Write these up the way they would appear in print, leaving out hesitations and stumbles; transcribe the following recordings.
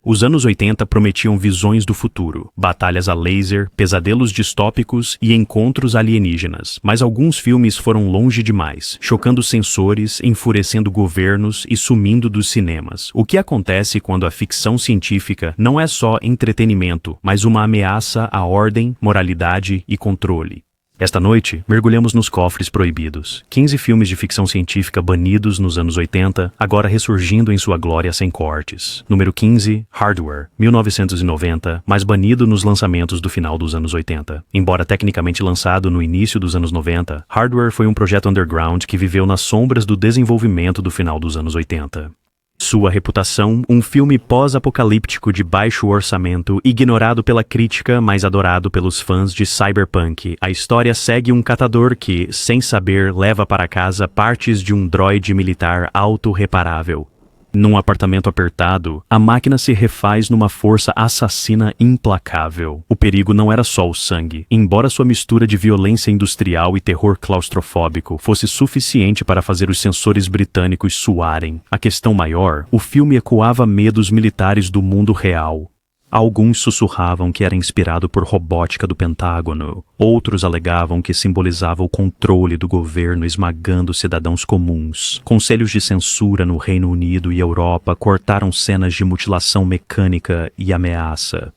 Os anos 80 prometiam visões do futuro, batalhas a laser, pesadelos distópicos e encontros alienígenas, mas alguns filmes foram longe demais, chocando sensores, enfurecendo governos e sumindo dos cinemas. O que acontece quando a ficção científica não é só entretenimento, mas uma ameaça à ordem, moralidade e controle? Esta noite, mergulhamos nos cofres proibidos. 15 filmes de ficção científica banidos nos anos 80, agora ressurgindo em sua glória sem cortes. Número 15, Hardware, 1990, mas banido nos lançamentos do final dos anos 80. Embora tecnicamente lançado no início dos anos 90, Hardware foi um projeto underground que viveu nas sombras do desenvolvimento do final dos anos 80. Sua reputação, um filme pós-apocalíptico de baixo orçamento, ignorado pela crítica, mas adorado pelos fãs de cyberpunk. A história segue um catador que, sem saber, leva para casa partes de um droide militar autorreparável. Num apartamento apertado, a máquina se refaz numa força assassina implacável. O perigo não era só o sangue. Embora sua mistura de violência industrial e terror claustrofóbico fosse suficiente para fazer os sensores britânicos suarem, a questão maior, o filme ecoava medos militares do mundo real. Alguns sussurravam que era inspirado por robótica do Pentágono. Outros alegavam que simbolizava o controle do governo esmagando cidadãos comuns. Conselhos de censura no Reino Unido e Europa cortaram cenas de mutilação mecânica e ameaça.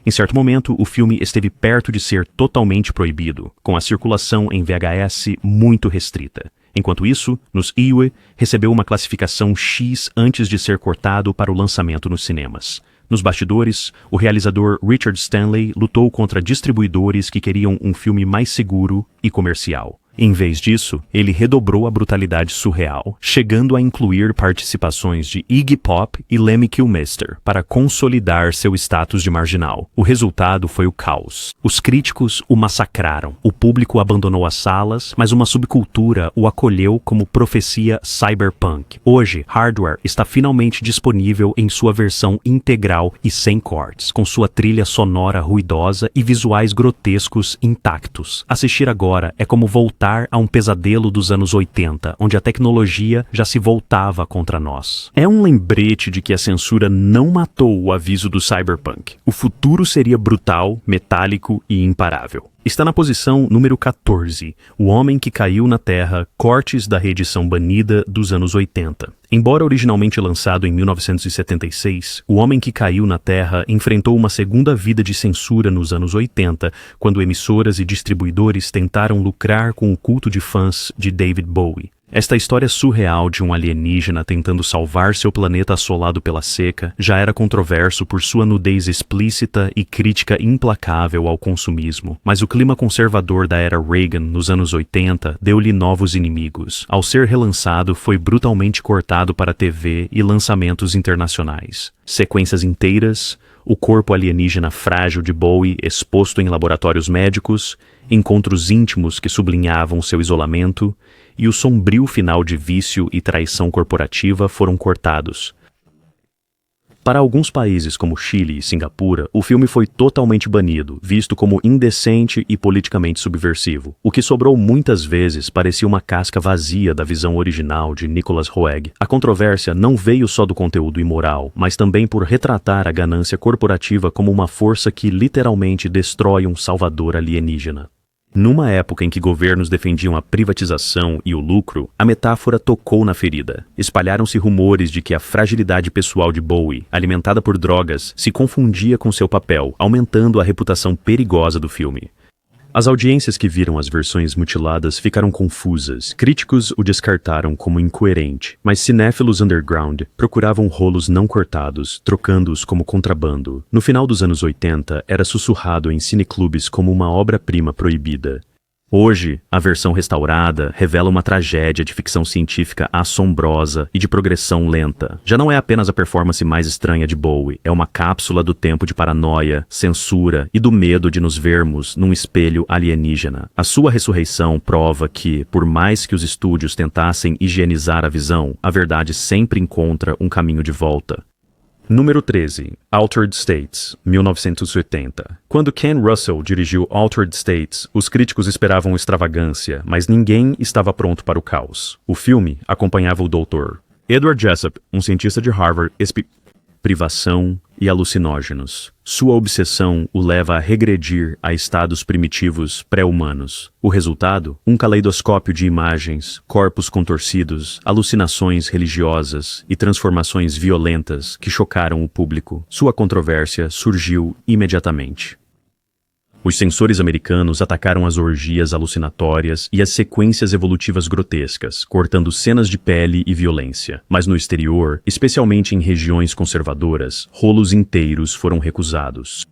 Em certo momento, o filme esteve perto de ser totalmente proibido, com a circulação em VHS muito restrita. Enquanto isso, nos IWE, recebeu uma classificação X antes de ser cortado para o lançamento nos cinemas. Nos bastidores, o realizador Richard Stanley lutou contra distribuidores que queriam um filme mais seguro e comercial. Em vez disso, ele redobrou a brutalidade surreal, chegando a incluir participações de Iggy Pop e Lemmy Kilmister para consolidar seu status de marginal. O resultado foi o caos. Os críticos o massacraram. O público abandonou as salas, mas uma subcultura o acolheu como profecia cyberpunk. Hoje, Hardware está finalmente disponível em sua versão integral e sem cortes, com sua trilha sonora ruidosa e visuais grotescos intactos. Assistir agora é como voltar a um pesadelo dos anos 80, onde a tecnologia já se voltava contra nós. É um lembrete de que a censura não matou o aviso do cyberpunk. O futuro seria brutal, metálico e imparável. Está na posição número 14, O Homem que Caiu na Terra, cortes da reedição banida dos anos 80. Embora originalmente lançado em 1976, O Homem que Caiu na Terra enfrentou uma segunda vida de censura nos anos 80, quando emissoras e distribuidores tentaram lucrar com o culto de fãs de David Bowie. Esta história surreal de um alienígena tentando salvar seu planeta assolado pela seca já era controverso por sua nudez explícita e crítica implacável ao consumismo, mas o clima conservador da era Reagan nos anos 80 deu-lhe novos inimigos. Ao ser relançado, foi brutalmente cortado para TV e lançamentos internacionais. Sequências inteiras, o corpo alienígena frágil de Bowie exposto em laboratórios médicos, encontros íntimos que sublinhavam seu isolamento, e o sombrio final de vício e traição corporativa foram cortados. Para alguns países como Chile e Singapura, o filme foi totalmente banido, visto como indecente e politicamente subversivo. O que sobrou muitas vezes parecia uma casca vazia da visão original de Nicholas Roeg. A controvérsia não veio só do conteúdo imoral, mas também por retratar a ganância corporativa como uma força que literalmente destrói um salvador alienígena. Numa época em que governos defendiam a privatização e o lucro, a metáfora tocou na ferida. Espalharam-se rumores de que a fragilidade pessoal de Bowie, alimentada por drogas, se confundia com seu papel, aumentando a reputação perigosa do filme. As audiências que viram as versões mutiladas ficaram confusas. Críticos o descartaram como incoerente, mas cinéfilos underground procuravam rolos não cortados, trocando-os como contrabando. No final dos anos 80, era sussurrado em cineclubes como uma obra-prima proibida. Hoje, a versão restaurada revela uma tragédia de ficção científica assombrosa e de progressão lenta. Já não é apenas a performance mais estranha de Bowie, é uma cápsula do tempo de paranoia, censura e do medo de nos vermos num espelho alienígena. A sua ressurreição prova que, por mais que os estúdios tentassem higienizar a visão, a verdade sempre encontra um caminho de volta. Número 13. Altered States, 1980. Quando Ken Russell dirigiu Altered States, os críticos esperavam extravagância, mas ninguém estava pronto para o caos. O filme acompanhava o Dr. Edward Jessup, um cientista de Harvard, privação, e alucinógenos. Sua obsessão o leva a regredir a estados primitivos pré-humanos. O resultado? Um caleidoscópio de imagens, corpos contorcidos, alucinações religiosas e transformações violentas que chocaram o público. Sua controvérsia surgiu imediatamente. Os censores americanos atacaram as orgias alucinatórias e as sequências evolutivas grotescas, cortando cenas de pele e violência. Mas no exterior, especialmente em regiões conservadoras, rolos inteiros foram recusados.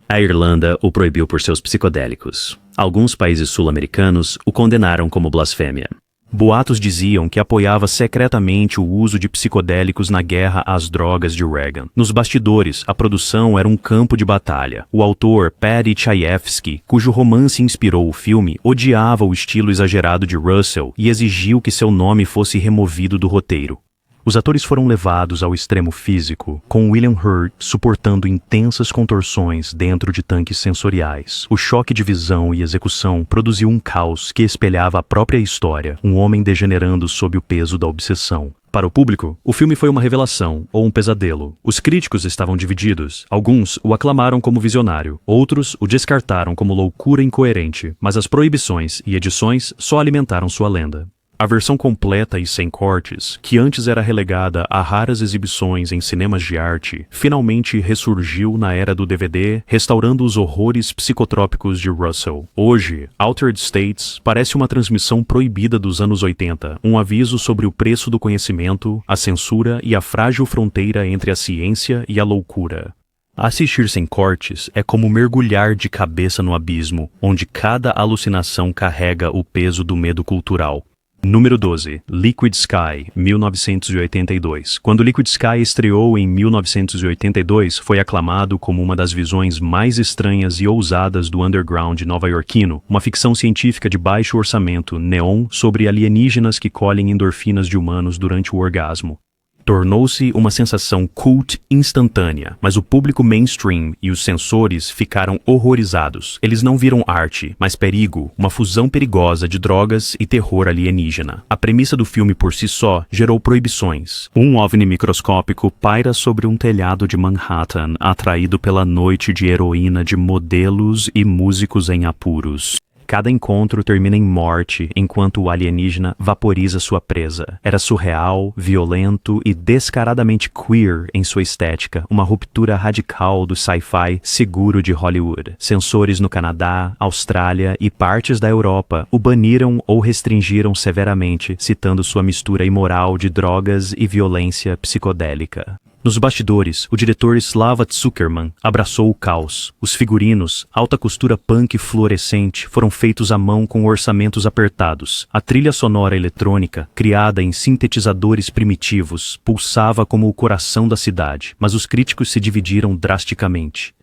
A Irlanda o proibiu por seus psicodélicos. Alguns países sul-americanos o condenaram como blasfêmia. Boatos diziam que apoiava secretamente o uso de psicodélicos na guerra às drogas de Reagan. Nos bastidores, a produção era um campo de batalha. O autor, Paddy Chayefsky, cujo romance inspirou o filme, odiava o estilo exagerado de Russell e exigiu que seu nome fosse removido do roteiro. Os atores foram levados ao extremo físico, com William Hurt suportando intensas contorções dentro de tanques sensoriais. O choque de visão e execução produziu um caos que espelhava a própria história, um homem degenerando sob o peso da obsessão. Para o público, o filme foi uma revelação ou um pesadelo. Os críticos estavam divididos. Alguns o aclamaram como visionário, outros o descartaram como loucura incoerente, mas as proibições e edições só alimentaram sua lenda. A versão completa e sem cortes, que antes era relegada a raras exibições em cinemas de arte, finalmente ressurgiu na era do DVD, restaurando os horrores psicotrópicos de Russell. Hoje, Altered States parece uma transmissão proibida dos anos 80, um aviso sobre o preço do conhecimento, a censura e a frágil fronteira entre a ciência e a loucura. Assistir sem cortes é como mergulhar de cabeça no abismo, onde cada alucinação carrega o peso do medo cultural. Número 12. Liquid Sky, 1982. Quando Liquid Sky estreou em 1982, foi aclamado como uma das visões mais estranhas e ousadas do underground nova-iorquino, uma ficção científica de baixo orçamento, neon, sobre alienígenas que colhem endorfinas de humanos durante o orgasmo. Tornou-se uma sensação cult instantânea, mas o público mainstream e os censores ficaram horrorizados. Eles não viram arte, mas perigo, uma fusão perigosa de drogas e terror alienígena. A premissa do filme por si só gerou proibições. Um OVNI microscópico paira sobre um telhado de Manhattan, atraído pela noite de heroína de modelos e músicos em apuros. Cada encontro termina em morte enquanto o alienígena vaporiza sua presa. Era surreal, violento e descaradamente queer em sua estética, uma ruptura radical do sci-fi seguro de Hollywood. Censores no Canadá, Austrália e partes da Europa o baniram ou restringiram severamente, citando sua mistura imoral de drogas e violência psicodélica. Nos bastidores, o diretor Slava Zuckerman abraçou o caos. Os figurinos, alta costura punk fluorescente, foram feitos à mão com orçamentos apertados. A trilha sonora eletrônica, criada em sintetizadores primitivos, pulsava como o coração da cidade, mas os críticos se dividiram drasticamente.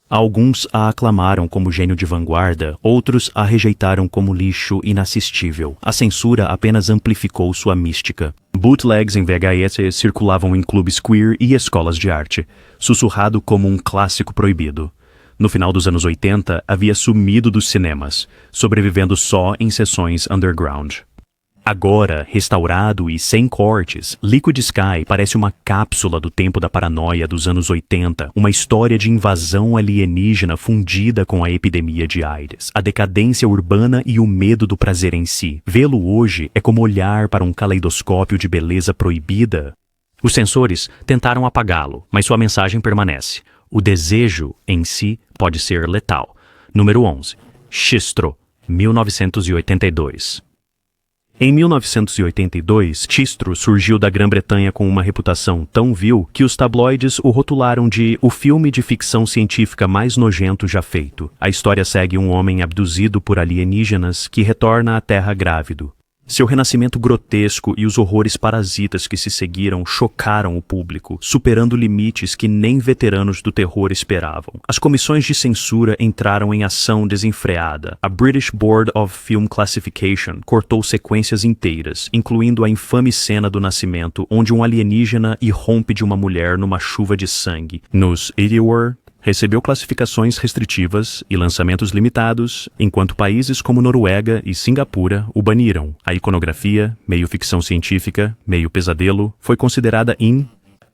Alguns a aclamaram como gênio de vanguarda, outros a rejeitaram como lixo inassistível. A censura apenas amplificou sua mística. Bootlegs em VHS circulavam em clubes queer e escolas de arte, sussurrado como um clássico proibido. No final dos anos 80, havia sumido dos cinemas, sobrevivendo só em sessões underground. Agora, restaurado e sem cortes, Liquid Sky parece uma cápsula do tempo da paranoia dos anos 80, uma história de invasão alienígena fundida com a epidemia de AIDS, a decadência urbana e o medo do prazer em si. Vê-lo hoje é como olhar para um caleidoscópio de beleza proibida. Os censores tentaram apagá-lo, mas sua mensagem permanece. O desejo, em si, pode ser letal. Número 11. Xistro, 1982. Em 1982, Xistro surgiu da Grã-Bretanha com uma reputação tão vil que os tabloides o rotularam de o filme de ficção científica mais nojento já feito. A história segue um homem abduzido por alienígenas que retorna à Terra grávido. Seu renascimento grotesco e os horrores parasitas que se seguiram chocaram o público, superando limites que nem veteranos do terror esperavam. As comissões de censura entraram em ação desenfreada. A British Board of Film Classification cortou sequências inteiras, incluindo a infame cena do nascimento, onde um alienígena irrompe de uma mulher numa chuva de sangue. Nos Idiot recebeu classificações restritivas e lançamentos limitados, enquanto países como Noruega e Singapura o baniram. A iconografia, meio ficção científica, meio pesadelo, foi considerada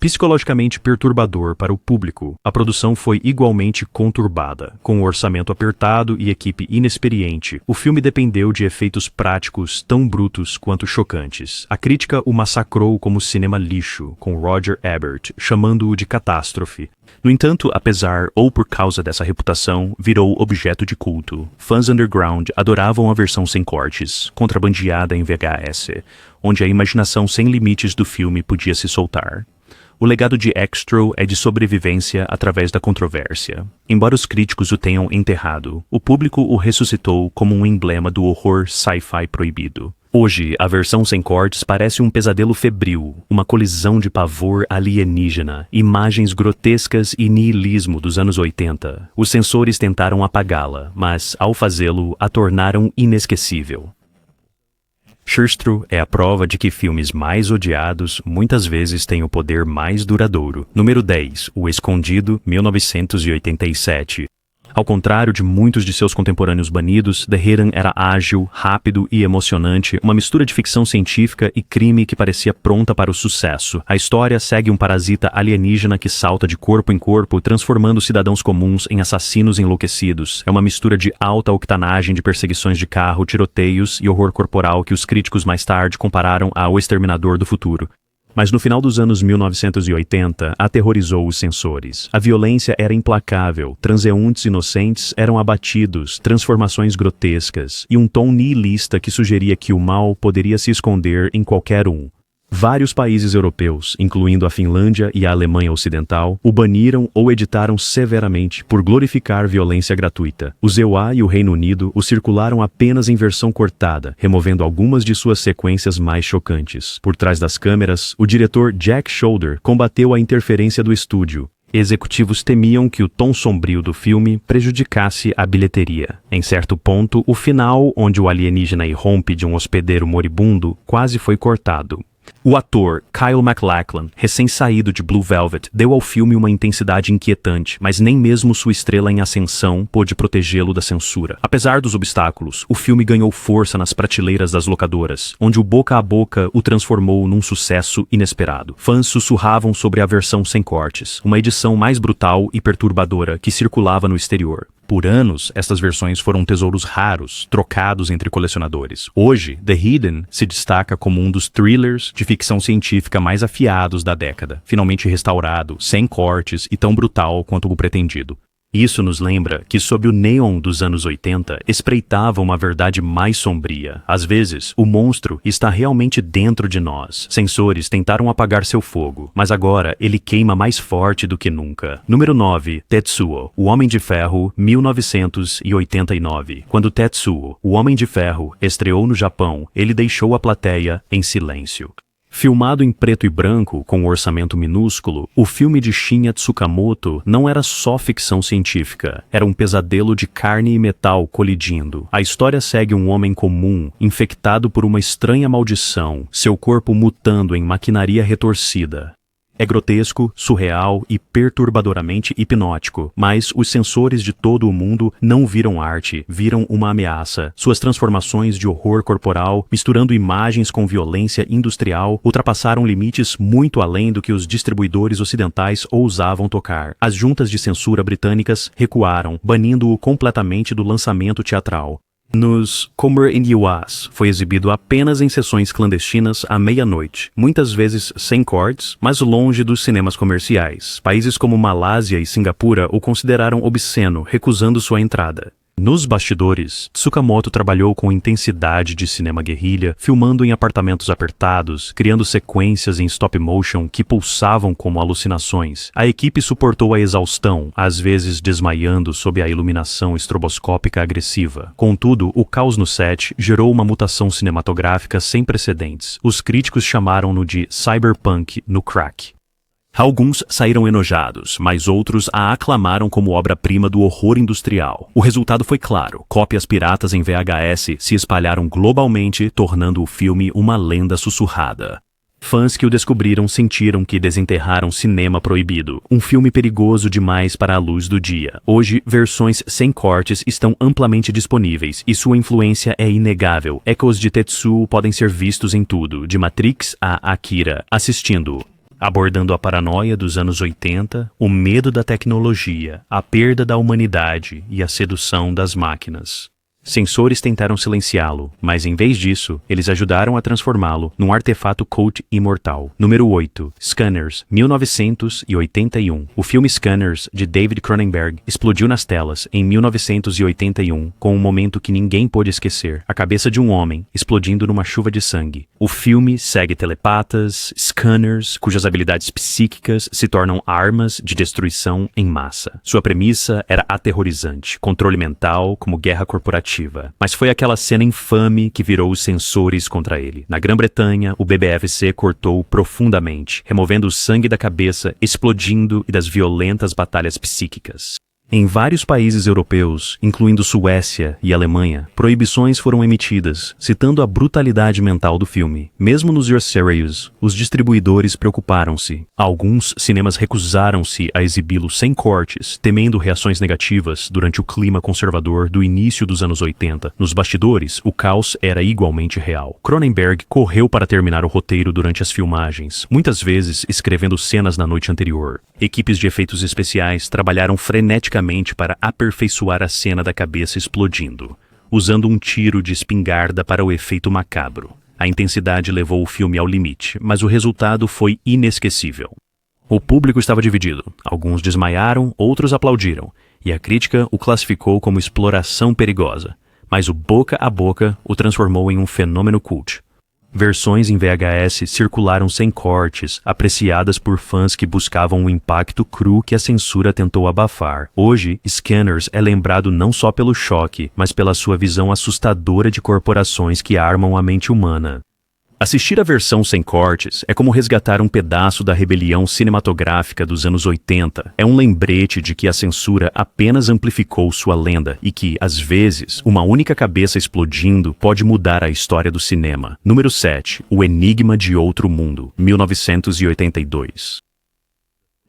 psicologicamente perturbador para o público. A produção foi igualmente conturbada. Com um orçamento apertado e equipe inexperiente, o filme dependeu de efeitos práticos tão brutos quanto chocantes. A crítica o massacrou como cinema lixo, com Roger Ebert chamando-o de catástrofe. No entanto, apesar ou por causa dessa reputação, virou objeto de culto. Fãs underground adoravam a versão sem cortes, contrabandeada em VHS, onde a imaginação sem limites do filme podia se soltar. O legado de Xtro é de sobrevivência através da controvérsia. Embora os críticos o tenham enterrado, o público o ressuscitou como um emblema do horror sci-fi proibido. Hoje, a versão sem cortes parece um pesadelo febril, uma colisão de pavor alienígena, imagens grotescas e niilismo dos anos 80. Os censores tentaram apagá-la, mas, ao fazê-lo, a tornaram inesquecível. Xtro é a prova de que filmes mais odiados muitas vezes têm o poder mais duradouro. Número 10, O Escondido, 1987. Ao contrário de muitos de seus contemporâneos banidos, The Hidden era ágil, rápido e emocionante, uma mistura de ficção científica e crime que parecia pronta para o sucesso. A história segue um parasita alienígena que salta de corpo em corpo, transformando cidadãos comuns em assassinos enlouquecidos. É uma mistura de alta octanagem de perseguições de carro, tiroteios e horror corporal que os críticos mais tarde compararam a O Exterminador do Futuro. Mas no final dos anos 1980, aterrorizou os censores. A violência era implacável, transeuntes inocentes eram abatidos, transformações grotescas e um tom nihilista que sugeria que o mal poderia se esconder em qualquer um. Vários países europeus, incluindo a Finlândia e a Alemanha Ocidental, o baniram ou editaram severamente por glorificar violência gratuita. Os EUA e o Reino Unido o circularam apenas em versão cortada, removendo algumas de suas sequências mais chocantes. Por trás das câmeras, o diretor Jack Shoulder combateu a interferência do estúdio. Executivos temiam que o tom sombrio do filme prejudicasse a bilheteria. Em certo ponto, o final, onde o alienígena irrompe de um hospedeiro moribundo, quase foi cortado. O ator Kyle MacLachlan, recém-saído de Blue Velvet, deu ao filme uma intensidade inquietante, mas nem mesmo sua estrela em ascensão pôde protegê-lo da censura. Apesar dos obstáculos, o filme ganhou força nas prateleiras das locadoras, onde o boca a boca o transformou num sucesso inesperado. Fãs sussurravam sobre a versão sem cortes, uma edição mais brutal e perturbadora que circulava no exterior. Por anos, estas versões foram tesouros raros, trocados entre colecionadores. Hoje, The Hidden se destaca como um dos thrillers de ficção científica mais afiados da década, finalmente restaurado, sem cortes e tão brutal quanto o pretendido. Isso nos lembra que sob o neon dos anos 80 espreitava uma verdade mais sombria. Às vezes, o monstro está realmente dentro de nós. Sensores tentaram apagar seu fogo, mas agora ele queima mais forte do que nunca. Número 9, Tetsuo, o Homem de Ferro, 1989. Quando Tetsuo, o Homem de Ferro, estreou no Japão, ele deixou a plateia em silêncio. Filmado em preto e branco, com um orçamento minúsculo, o filme de Shinya Tsukamoto não era só ficção científica, era um pesadelo de carne e metal colidindo. A história segue um homem comum, infectado por uma estranha maldição, seu corpo mutando em maquinaria retorcida. É grotesco, surreal e perturbadoramente hipnótico, mas os sensores de todo o mundo não viram arte, viram uma ameaça. Suas transformações de horror corporal, misturando imagens com violência industrial, ultrapassaram limites muito além do que os distribuidores ocidentais ousavam tocar. As juntas de censura britânicas recuaram, banindo-o completamente do lançamento teatral. Nos Comer in US foi exibido apenas em sessões clandestinas à meia-noite, muitas vezes sem cortes, mas longe dos cinemas comerciais. Países como Malásia e Singapura o consideraram obsceno, recusando sua entrada. Nos bastidores, Tsukamoto trabalhou com intensidade de cinema guerrilha, filmando em apartamentos apertados, criando sequências em stop motion que pulsavam como alucinações. A equipe suportou a exaustão, às vezes desmaiando sob a iluminação estroboscópica agressiva. Contudo, o caos no set gerou uma mutação cinematográfica sem precedentes. Os críticos chamaram-no de cyberpunk no crack. Alguns saíram enojados, mas outros a aclamaram como obra-prima do horror industrial. O resultado foi claro: cópias piratas em VHS se espalharam globalmente, tornando o filme uma lenda sussurrada. Fãs que o descobriram sentiram que desenterraram cinema proibido, um filme perigoso demais para a luz do dia. Hoje, versões sem cortes estão amplamente disponíveis e sua influência é inegável. Ecos de Tetsuo podem ser vistos em tudo, de Matrix a Akira. Assistindo abordando a paranoia dos anos 80, o medo da tecnologia, a perda da humanidade e a sedução das máquinas. Sensores tentaram silenciá-lo, mas em vez disso, eles ajudaram a transformá-lo num artefato cult imortal. Número 8. Scanners, 1981. O filme Scanners, de David Cronenberg, explodiu nas telas em 1981 com um momento que ninguém pôde esquecer: a cabeça de um homem explodindo numa chuva de sangue. O filme segue telepatas, scanners, cujas habilidades psíquicas se tornam armas de destruição em massa. Sua premissa era aterrorizante: controle mental como guerra corporativa. Mas foi aquela cena infame que virou os sensores contra ele. Na Grã-Bretanha, o BBFC cortou profundamente, removendo o sangue da cabeça, explodindo e das violentas batalhas psíquicas. Em vários países europeus, incluindo Suécia e Alemanha, proibições foram emitidas, citando a brutalidade mental do filme. Mesmo nos US Series, os distribuidores preocuparam-se. Alguns cinemas recusaram-se a exibi-lo sem cortes, temendo reações negativas durante o clima conservador do início dos anos 80. Nos bastidores, o caos era igualmente real. Cronenberg correu para terminar o roteiro durante as filmagens, muitas vezes escrevendo cenas na noite anterior. Equipes de efeitos especiais trabalharam freneticamente para aperfeiçoar a cena da cabeça explodindo, usando um tiro de espingarda para o efeito macabro. A intensidade levou o filme ao limite, mas o resultado foi inesquecível. O público estava dividido. Alguns desmaiaram, outros aplaudiram, e a crítica o classificou como exploração perigosa. Mas o boca a boca o transformou em um fenômeno cult. Versões em VHS circularam sem cortes, apreciadas por fãs que buscavam o impacto cru que a censura tentou abafar. Hoje, Scanners é lembrado não só pelo choque, mas pela sua visão assustadora de corporações que armam a mente humana. Assistir a versão sem cortes é como resgatar um pedaço da rebelião cinematográfica dos anos 80. É um lembrete de que a censura apenas amplificou sua lenda e que, às vezes, uma única cabeça explodindo pode mudar a história do cinema. Número 7. O Enigma de Outro Mundo, 1982.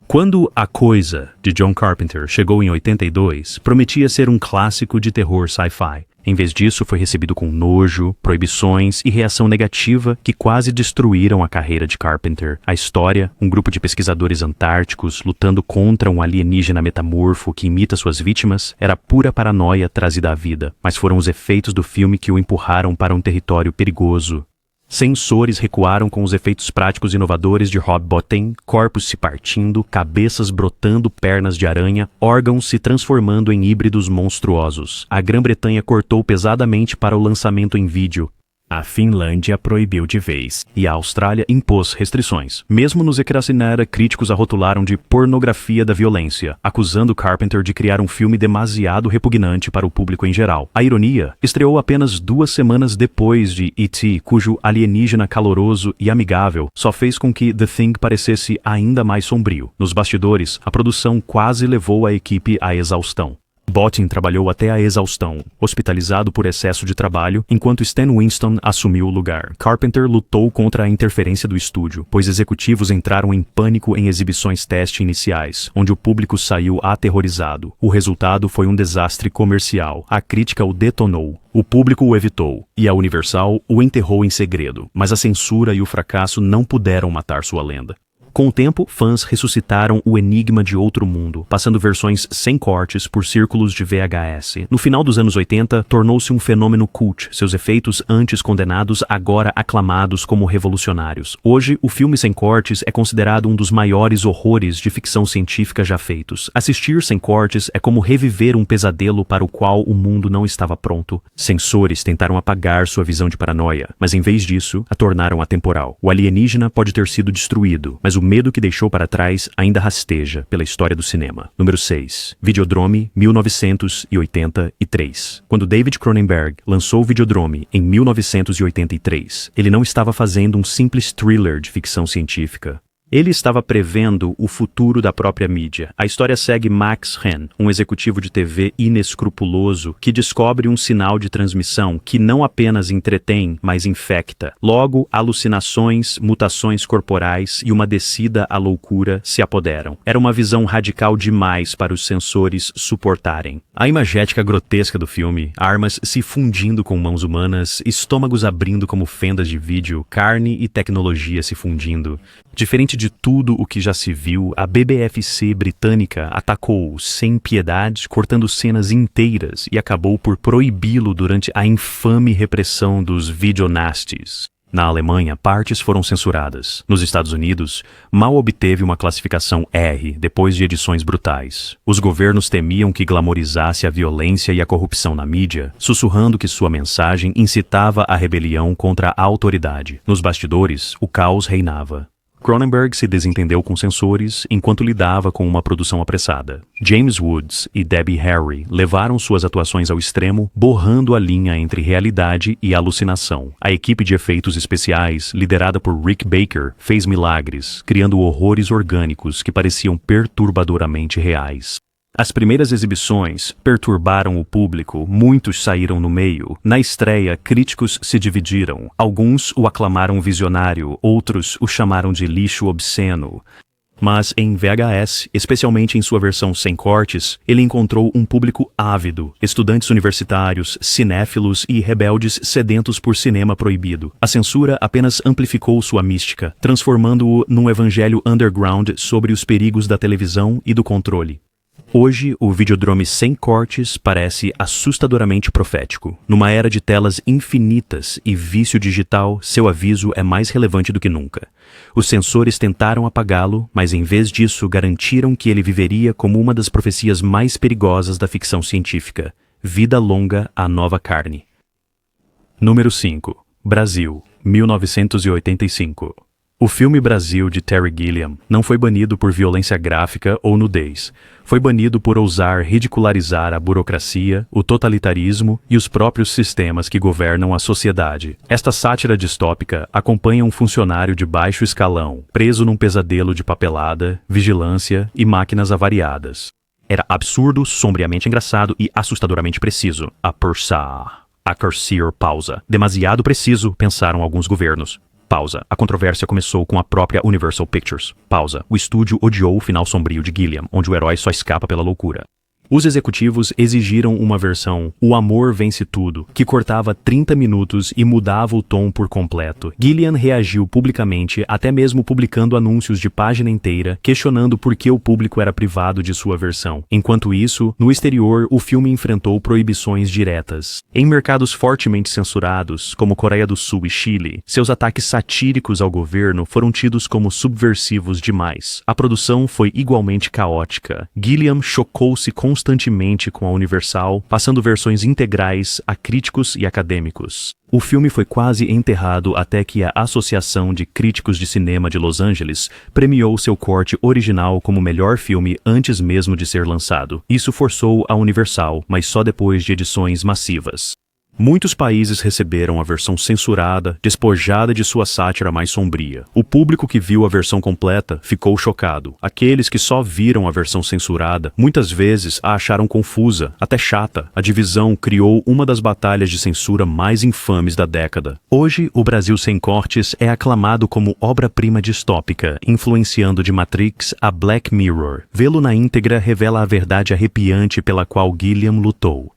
Quando A Coisa, de John Carpenter, chegou em 82, prometia ser um clássico de terror sci-fi. Em vez disso, foi recebido com nojo, proibições e reação negativa que quase destruíram a carreira de Carpenter. A história, um grupo de pesquisadores antárticos lutando contra um alienígena metamorfo que imita suas vítimas, era pura paranoia trazida à vida, mas foram os efeitos do filme que o empurraram para um território perigoso. Sensores recuaram com os efeitos práticos inovadores de Rob Bottin, corpos se partindo, cabeças brotando, pernas de aranha, órgãos se transformando em híbridos monstruosos. A Grã-Bretanha cortou pesadamente para o lançamento em vídeo. A Finlândia proibiu de vez, e a Austrália impôs restrições. Mesmo nos Ecracinera, críticos a rotularam de pornografia da violência, acusando Carpenter de criar um filme demasiado repugnante para o público em geral. A ironia estreou apenas 2 semanas depois de E.T., cujo alienígena caloroso e amigável só fez com que The Thing parecesse ainda mais sombrio. Nos bastidores, a produção quase levou a equipe à exaustão. Bottin trabalhou até a exaustão, hospitalizado por excesso de trabalho, enquanto Stan Winston assumiu o lugar. Carpenter lutou contra a interferência do estúdio, pois executivos entraram em pânico em exibições teste iniciais, onde o público saiu aterrorizado. O resultado foi um desastre comercial. A crítica o detonou. O público o evitou, e a Universal o enterrou em segredo, mas a censura e o fracasso não puderam matar sua lenda. Com o tempo, fãs ressuscitaram o Enigma de Outro Mundo, passando versões sem cortes por círculos de VHS. No final dos anos 80, tornou-se um fenômeno cult, seus efeitos antes condenados agora aclamados como revolucionários. Hoje, o filme sem cortes é considerado um dos maiores horrores de ficção científica já feitos. Assistir sem cortes é como reviver um pesadelo para o qual o mundo não estava pronto. Sensores tentaram apagar sua visão de paranoia, mas em vez disso, a tornaram atemporal. O alienígena pode ter sido destruído, mas o medo que deixou para trás ainda rasteja pela história do cinema. Número 6. Videodrome, 1983. Quando David Cronenberg lançou o Videodrome em 1983, ele não estava fazendo um simples thriller de ficção científica. Ele estava prevendo o futuro da própria mídia. A história segue Max Henn, um executivo de TV inescrupuloso que descobre um sinal de transmissão que não apenas entretém, mas infecta. Logo, alucinações, mutações corporais e uma descida à loucura se apoderam. Era uma visão radical demais para os sensores suportarem. A imagética grotesca do filme, armas se fundindo com mãos humanas, estômagos abrindo como fendas de vídeo, carne e tecnologia se fundindo. Diferente de tudo o que já se viu, a BBFC britânica atacou sem piedade, cortando cenas inteiras e acabou por proibi-lo durante a infame repressão dos videonasties. Na Alemanha, partes foram censuradas. Nos Estados Unidos, mal obteve uma classificação R depois de edições brutais. Os governos temiam que glamorizasse a violência e a corrupção na mídia, sussurrando que sua mensagem incitava a rebelião contra a autoridade. Nos bastidores, o caos reinava. Cronenberg se desentendeu com censores enquanto lidava com uma produção apressada. James Woods e Debbie Harry levaram suas atuações ao extremo, borrando a linha entre realidade e alucinação. A equipe de efeitos especiais, liderada por Rick Baker, fez milagres, criando horrores orgânicos que pareciam perturbadoramente reais. As primeiras exibições perturbaram o público, muitos saíram no meio. Na estreia, críticos se dividiram. Alguns o aclamaram visionário, outros o chamaram de lixo obsceno. Mas em VHS, especialmente em sua versão sem cortes, ele encontrou um público ávido, estudantes universitários, cinéfilos e rebeldes sedentos por cinema proibido. A censura apenas amplificou sua mística, transformando-o num evangelho underground sobre os perigos da televisão e do controle. Hoje, o Videodrome sem cortes parece assustadoramente profético. Numa era de telas infinitas e vício digital, seu aviso é mais relevante do que nunca. Os censores tentaram apagá-lo, mas em vez disso garantiram que ele viveria como uma das profecias mais perigosas da ficção científica. Vida longa à nova carne. Número 5. Brasil, 1985. O filme Brasil, de Terry Gilliam, não foi banido por violência gráfica ou nudez. Foi banido por ousar ridicularizar a burocracia, o totalitarismo e os próprios sistemas que governam a sociedade. Esta sátira distópica acompanha um funcionário de baixo escalão, preso num pesadelo de papelada, vigilância e máquinas avariadas. Era absurdo, sombriamente engraçado e assustadoramente preciso. A cursor pausa. Demasiado preciso, pensaram alguns governos. Pausa. A controvérsia começou com a própria Universal Pictures. Pausa. O estúdio odiou o final sombrio de Gilliam, onde o herói só escapa pela loucura. Os executivos exigiram uma versão O Amor Vence Tudo, que cortava 30 minutos e mudava o tom por completo. Gilliam reagiu publicamente, até mesmo publicando anúncios de página inteira, questionando por que o público era privado de sua versão. Enquanto isso, no exterior, o filme enfrentou proibições diretas. Em mercados fortemente censurados, como Coreia do Sul e Chile, seus ataques satíricos ao governo foram tidos como subversivos demais. A produção foi igualmente caótica. Gilliam chocou-se constantemente com a Universal, passando versões integrais a críticos e acadêmicos. O filme foi quase enterrado até que a Associação de Críticos de Cinema de Los Angeles premiou seu corte original como melhor filme antes mesmo de ser lançado. Isso forçou a Universal, mas só depois de edições massivas. Muitos países receberam a versão censurada, despojada de sua sátira mais sombria. O público que viu a versão completa ficou chocado. Aqueles que só viram a versão censurada, muitas vezes a acharam confusa, até chata. A divisão criou uma das batalhas de censura mais infames da década. Hoje, o Brasil Sem Cortes é aclamado como obra-prima distópica, influenciando de Matrix a Black Mirror. Vê-lo na íntegra revela a verdade arrepiante pela qual Gilliam lutou.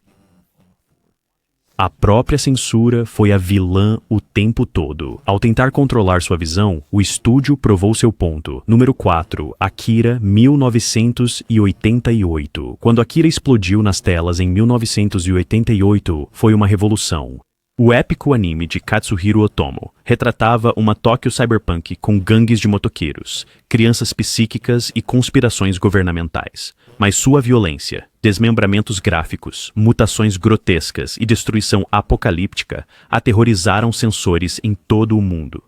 A própria censura foi a vilã o tempo todo. Ao tentar controlar sua visão, o estúdio provou seu ponto. Número 4. Akira, 1988. Quando Akira explodiu nas telas em 1988, foi uma revolução. O épico anime de Katsuhiro Otomo retratava uma Tóquio cyberpunk com gangues de motoqueiros, crianças psíquicas e conspirações governamentais. Mas sua violência, desmembramentos gráficos, mutações grotescas e destruição apocalíptica aterrorizaram censores em todo o mundo.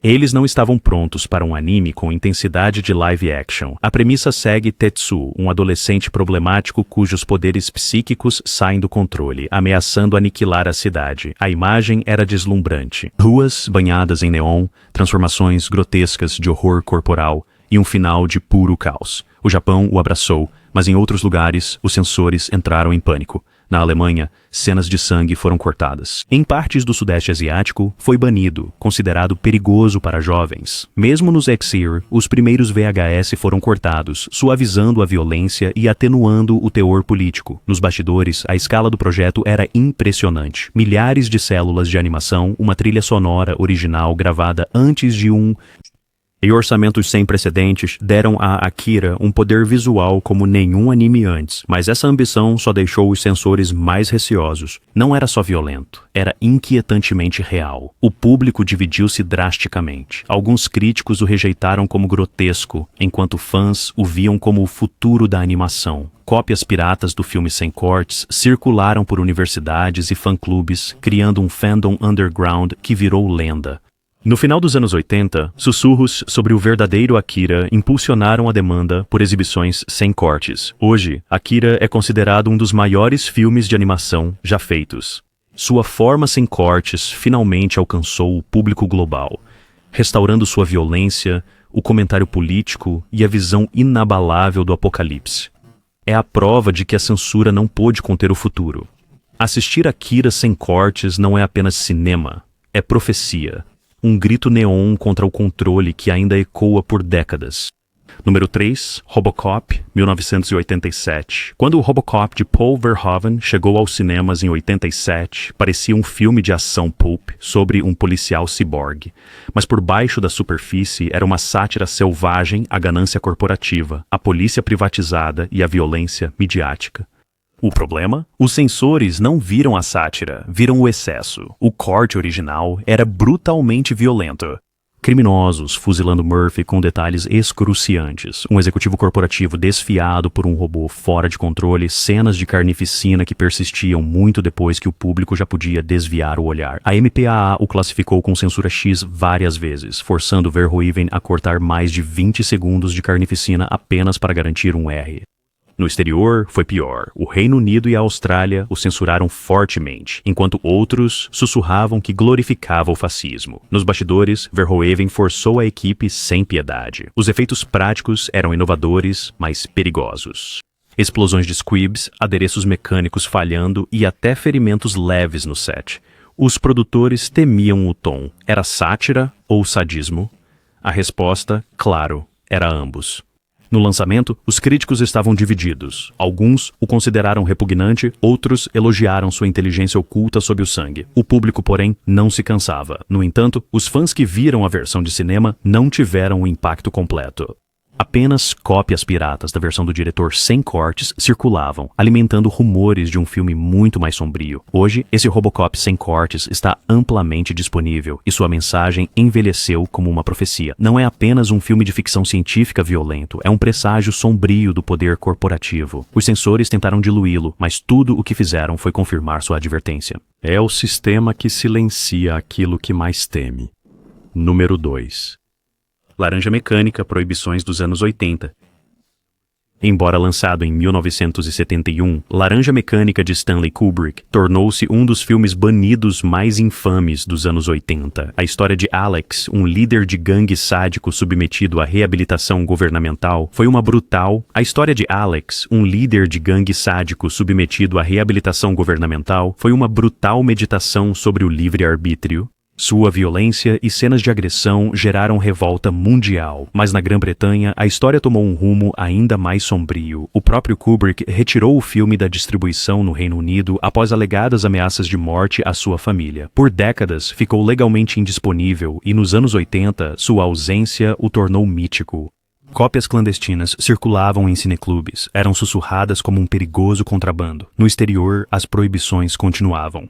Eles não estavam prontos para um anime com intensidade de live action. A premissa segue Tetsuo, um adolescente problemático cujos poderes psíquicos saem do controle, ameaçando aniquilar a cidade. A imagem era deslumbrante. Ruas banhadas em neon, transformações grotescas de horror corporal e um final de puro caos. O Japão o abraçou, mas em outros lugares, os censores entraram em pânico. Na Alemanha, cenas de sangue foram cortadas. Em partes do Sudeste Asiático, foi banido, considerado perigoso para jovens. Mesmo nos X-Ear, os primeiros VHS foram cortados, suavizando a violência e atenuando o teor político. Nos bastidores, a escala do projeto era impressionante. Milhares de células de animação, uma trilha sonora original gravada antes de E orçamentos sem precedentes deram a Akira um poder visual como nenhum anime antes, mas essa ambição só deixou os censores mais receosos. Não era só violento, era inquietantemente real. O público dividiu-se drasticamente. Alguns críticos o rejeitaram como grotesco, enquanto fãs o viam como o futuro da animação. Cópias piratas do filme sem cortes circularam por universidades e fã-clubes, criando um fandom underground que virou lenda. No final dos anos 80, sussurros sobre o verdadeiro Akira impulsionaram a demanda por exibições sem cortes. Hoje, Akira é considerado um dos maiores filmes de animação já feitos. Sua forma sem cortes finalmente alcançou o público global, restaurando sua violência, o comentário político e a visão inabalável do apocalipse. É a prova de que a censura não pôde conter o futuro. Assistir Akira sem cortes não é apenas cinema, é profecia. Um grito neon contra o controle que ainda ecoa por décadas. Número 3, Robocop, 1987. Quando o Robocop de Paul Verhoeven chegou aos cinemas em 87, parecia um filme de ação pulp sobre um policial ciborgue. Mas por baixo da superfície era uma sátira selvagem à ganância corporativa, a polícia privatizada e a violência midiática. O problema? Os censores não viram a sátira, viram o excesso. O corte original era brutalmente violento. Criminosos fuzilando Murphy com detalhes excruciantes, um executivo corporativo desfiado por um robô fora de controle, cenas de carnificina que persistiam muito depois que o público já podia desviar o olhar. A MPAA o classificou com censura X várias vezes, forçando Verhoeven a cortar mais de 20 segundos de carnificina apenas para garantir um R. No exterior, foi pior. O Reino Unido e a Austrália o censuraram fortemente, enquanto outros sussurravam que glorificava o fascismo. Nos bastidores, Verhoeven forçou a equipe sem piedade. Os efeitos práticos eram inovadores, mas perigosos. Explosões de squibs, adereços mecânicos falhando e até ferimentos leves no set. Os produtores temiam o tom. Era sátira ou sadismo? A resposta, claro, era ambos. No lançamento, os críticos estavam divididos. Alguns o consideraram repugnante, outros elogiaram sua inteligência oculta sob o sangue. O público, porém, não se cansava. No entanto, os fãs que viram a versão de cinema não tiveram o impacto completo. Apenas cópias piratas da versão do diretor sem cortes circulavam, alimentando rumores de um filme muito mais sombrio. Hoje, esse Robocop sem cortes está amplamente disponível e sua mensagem envelheceu como uma profecia. Não é apenas um filme de ficção científica violento, é um presságio sombrio do poder corporativo. Os censores tentaram diluí-lo, mas tudo o que fizeram foi confirmar sua advertência. É o sistema que silencia aquilo que mais teme. Número 2. Laranja Mecânica, proibições dos anos 80. Embora lançado em 1971, Laranja Mecânica de Stanley Kubrick tornou-se um dos filmes banidos mais infames dos anos 80. A história de Alex, um líder de gangue sádico submetido à reabilitação governamental, foi uma brutal... A história de Alex, um líder de gangue sádico submetido à reabilitação governamental, foi uma brutal meditação sobre o livre-arbítrio. Sua violência e cenas de agressão geraram revolta mundial, mas na Grã-Bretanha a história tomou um rumo ainda mais sombrio. O próprio Kubrick retirou o filme da distribuição no Reino Unido após alegadas ameaças de morte à sua família. Por décadas ficou legalmente indisponível e nos anos 80 sua ausência o tornou mítico. Cópias clandestinas circulavam em cineclubes, eram sussurradas como um perigoso contrabando. No exterior, as proibições continuavam.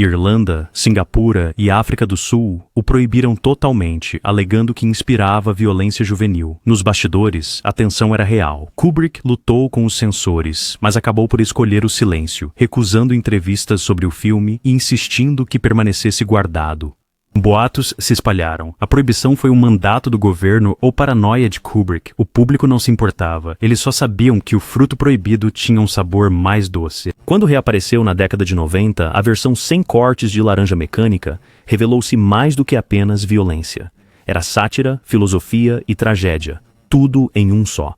Irlanda, Singapura e África do Sul o proibiram totalmente, alegando que inspirava violência juvenil. Nos bastidores, a tensão era real. Kubrick lutou com os censores, mas acabou por escolher o silêncio, recusando entrevistas sobre o filme e insistindo que permanecesse guardado. Boatos se espalharam. A proibição foi um mandato do governo ou paranoia de Kubrick. O público não se importava. Eles só sabiam que o fruto proibido tinha um sabor mais doce. Quando reapareceu na década de 90, a versão sem cortes de Laranja Mecânica revelou-se mais do que apenas violência. Era sátira, filosofia e tragédia. Tudo em um só.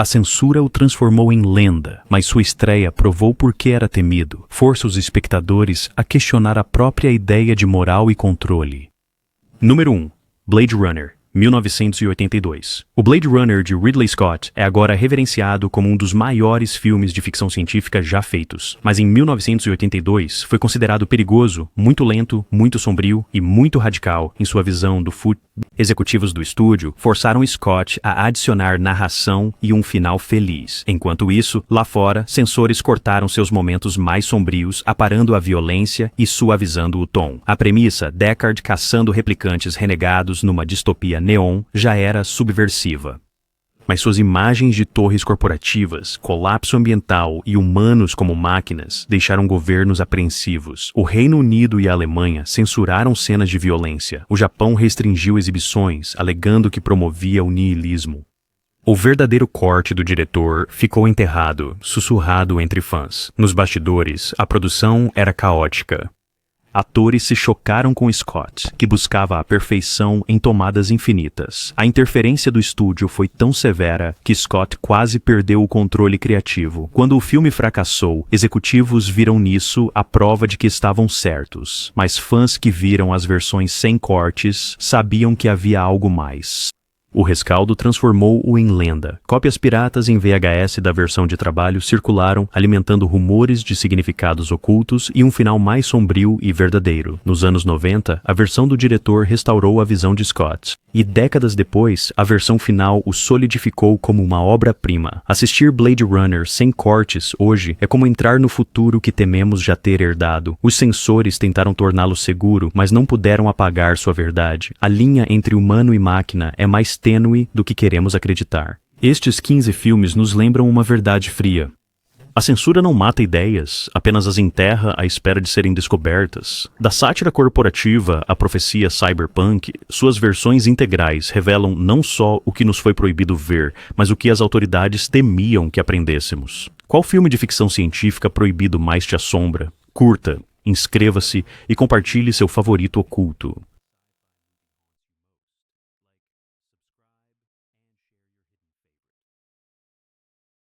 A censura o transformou em lenda, mas sua estreia provou por que era temido. Força os espectadores a questionar a própria ideia de moral e controle. Número 1. Blade Runner, 1982. O Blade Runner de Ridley Scott é agora reverenciado como um dos maiores filmes de ficção científica já feitos, mas em 1982 foi considerado perigoso, muito lento, muito sombrio e muito radical em sua visão do futuro. Executivos do estúdio forçaram Scott a adicionar narração e um final feliz. Enquanto isso, lá fora, censores cortaram seus momentos mais sombrios, aparando a violência e suavizando o tom. A premissa, Deckard caçando replicantes renegados numa distopia neon, já era subversiva. Mas suas imagens de torres corporativas, colapso ambiental e humanos como máquinas deixaram governos apreensivos. O Reino Unido e a Alemanha censuraram cenas de violência. O Japão restringiu exibições, alegando que promovia o niilismo. O verdadeiro corte do diretor ficou enterrado, sussurrado entre fãs. Nos bastidores, a produção era caótica. Atores se chocaram com Scott, que buscava a perfeição em tomadas infinitas. A interferência do estúdio foi tão severa que Scott quase perdeu o controle criativo. Quando o filme fracassou, executivos viram nisso a prova de que estavam certos. Mas fãs que viram as versões sem cortes sabiam que havia algo mais. O rescaldo transformou-o em lenda. Cópias piratas em VHS da versão de trabalho circularam, alimentando rumores de significados ocultos e um final mais sombrio e verdadeiro. Nos anos 90, a versão do diretor restaurou a visão de Scott. E décadas depois, a versão final o solidificou como uma obra-prima. Assistir Blade Runner sem cortes hoje é como entrar no futuro que tememos já ter herdado. Os censores tentaram torná-lo seguro, mas não puderam apagar sua verdade. A linha entre humano e máquina é mais tênue do que queremos acreditar. Estes 15 filmes nos lembram uma verdade fria. A censura não mata ideias, apenas as enterra à espera de serem descobertas. Da sátira corporativa à profecia cyberpunk, suas versões integrais revelam não só o que nos foi proibido ver, mas o que as autoridades temiam que aprendêssemos. Qual filme de ficção científica proibido mais te assombra? Curta, inscreva-se e compartilhe seu favorito oculto.